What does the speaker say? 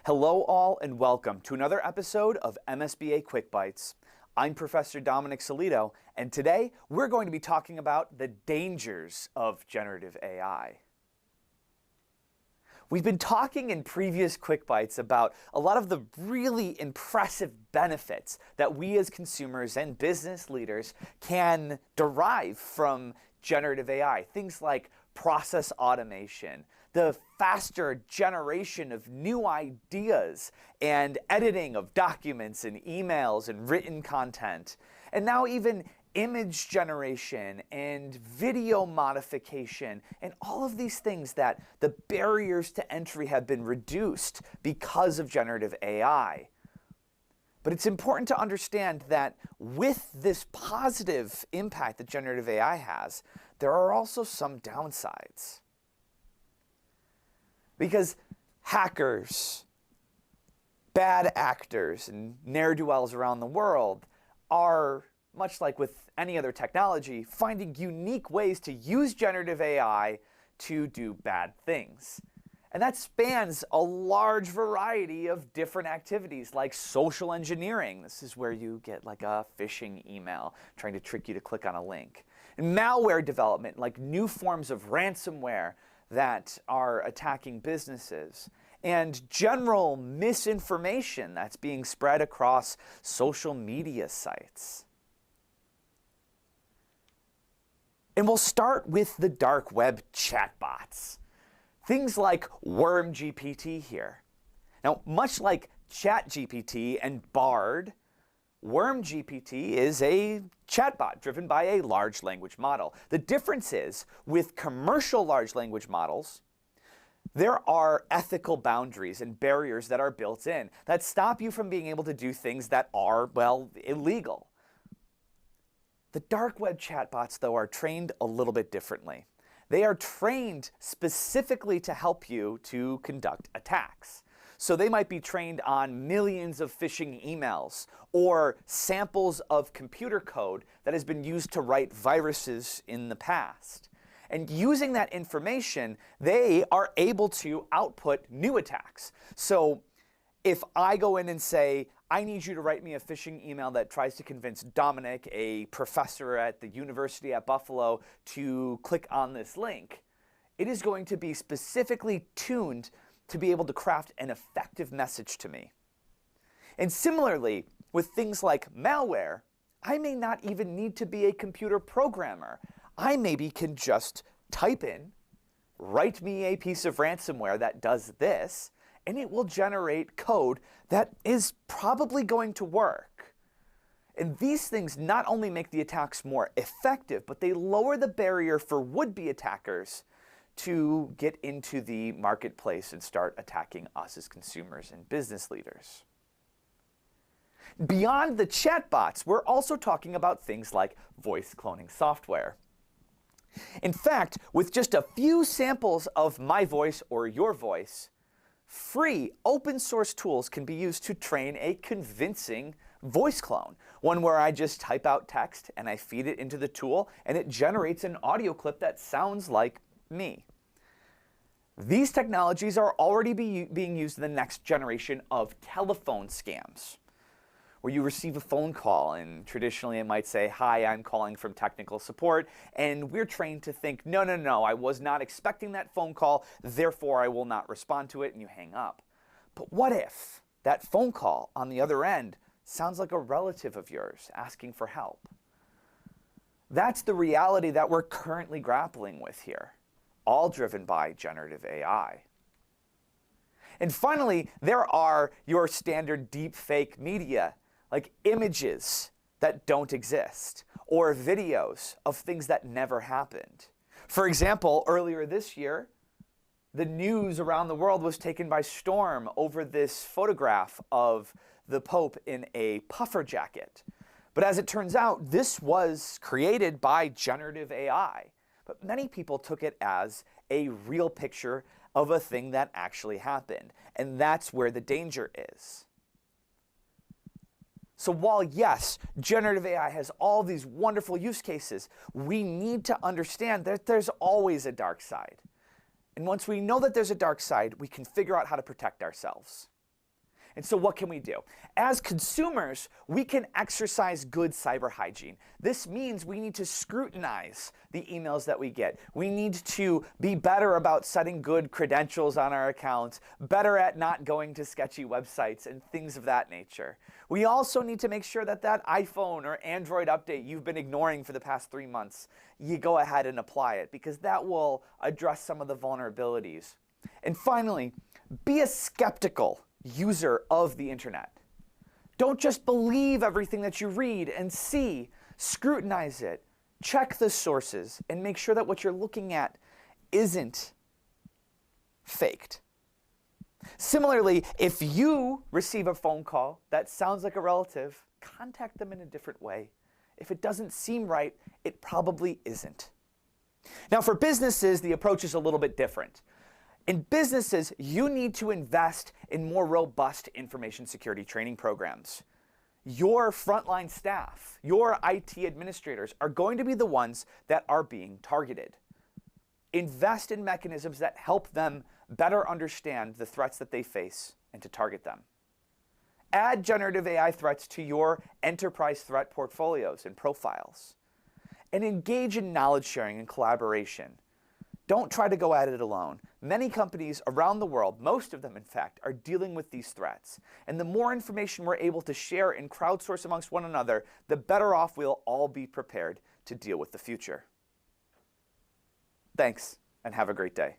Hello all and welcome to another episode of MSBA Quick Bytes. I'm Professor Dominic Sellitto, and today we're going to be talking about the dangers of generative AI. We've been talking in previous Quick Bytes about a lot of the really impressive benefits that we as consumers and business leaders can derive from generative AI. Things like process automation, the faster generation of new ideas and editing of documents and emails and written content, and now even image generation and video modification, and all of these things that the barriers to entry have been reduced because of generative AI. But it's important to understand that with this positive impact that generative AI has, there are also some downsides. Because hackers, bad actors, and ne'er-do-wells around the world are, much like with any other technology, finding unique ways to use generative AI to do bad things. And that spans a large variety of different activities like social engineering. This is where you get like a phishing email trying to trick you to click on a link. And malware development, like new forms of ransomware that are attacking businesses. And general misinformation that's being spread across social media sites. And we'll start with the dark web chatbots. Things like WormGPT here. Now, much like ChatGPT and Bard, WormGPT is a chatbot driven by a large language model. The difference is, with commercial large language models, there are ethical boundaries and barriers that are built in that stop you from being able to do things that are, well, illegal. The dark web chatbots, though, are trained a little bit differently. They are trained specifically to help you to conduct attacks. So they might be trained on millions of phishing emails or samples of computer code that has been used to write viruses in the past. And using that information, they are able to output new attacks. So if I go in and say, I need you to write me a phishing email that tries to convince Dominic, a professor at the University at Buffalo, to click on this link, it is going to be specifically tuned to be able to craft an effective message to me. And similarly, with things like malware, I may not even need to be a computer programmer. I maybe can just type in, write me a piece of ransomware that does this, and it will generate code that is probably going to work. And these things not only make the attacks more effective, but they lower the barrier for would-be attackers to get into the marketplace and start attacking us as consumers and business leaders. Beyond the chatbots, we're also talking about things like voice cloning software. In fact, with just a few samples of my voice or your voice, free open source tools can be used to train a convincing voice clone. One where I just type out text and I feed it into the tool and it generates an audio clip that sounds like me. These technologies are already being used in the next generation of telephone scams, where you receive a phone call and traditionally it might say, "Hi, I'm calling from technical support," and we're trained to think, no, I was not expecting that phone call, therefore I will not respond to it, and you hang up. But what if that phone call on the other end sounds like a relative of yours asking for help? That's the reality that we're currently grappling with here, all driven by generative AI. And finally, there are your standard deepfake media, like images that don't exist, or videos of things that never happened. For example, earlier this year, the news around the world was taken by storm over this photograph of the Pope in a puffer jacket. But as it turns out, this was created by generative AI. But many people took it as a real picture of a thing that actually happened. And that's where the danger is. So while, yes, generative AI has all these wonderful use cases, we need to understand that there's always a dark side. And once we know that there's a dark side, we can figure out how to protect ourselves. And so what can we do? As consumers, we can exercise good cyber hygiene. This means we need to scrutinize the emails that we get. We need to be better about setting good credentials on our accounts, better at not going to sketchy websites and things of that nature. We also need to make sure that that iPhone or Android update you've been ignoring for the past 3 months, you go ahead and apply it, because that will address some of the vulnerabilities. And finally, be a skeptical user of the internet. Don't just believe everything that you read and see. Scrutinize it, check the sources, and make sure that what you're looking at isn't faked. Similarly, if you receive a phone call that sounds like a relative, contact them in a different way. If it doesn't seem right, it probably isn't. Now, for businesses, the approach is a little bit different. In businesses, you need to invest in more robust information security training programs. Your frontline staff, your IT administrators are going to be the ones that are being targeted. Invest in mechanisms that help them better understand the threats that they face and to target them. Add generative AI threats to your enterprise threat portfolios and profiles. And engage in knowledge sharing and collaboration. Don't try to go at it alone. Many companies around the world, most of them in fact, are dealing with these threats. And the more information we're able to share and crowdsource amongst one another, the better off we'll all be prepared to deal with the future. Thanks, and have a great day.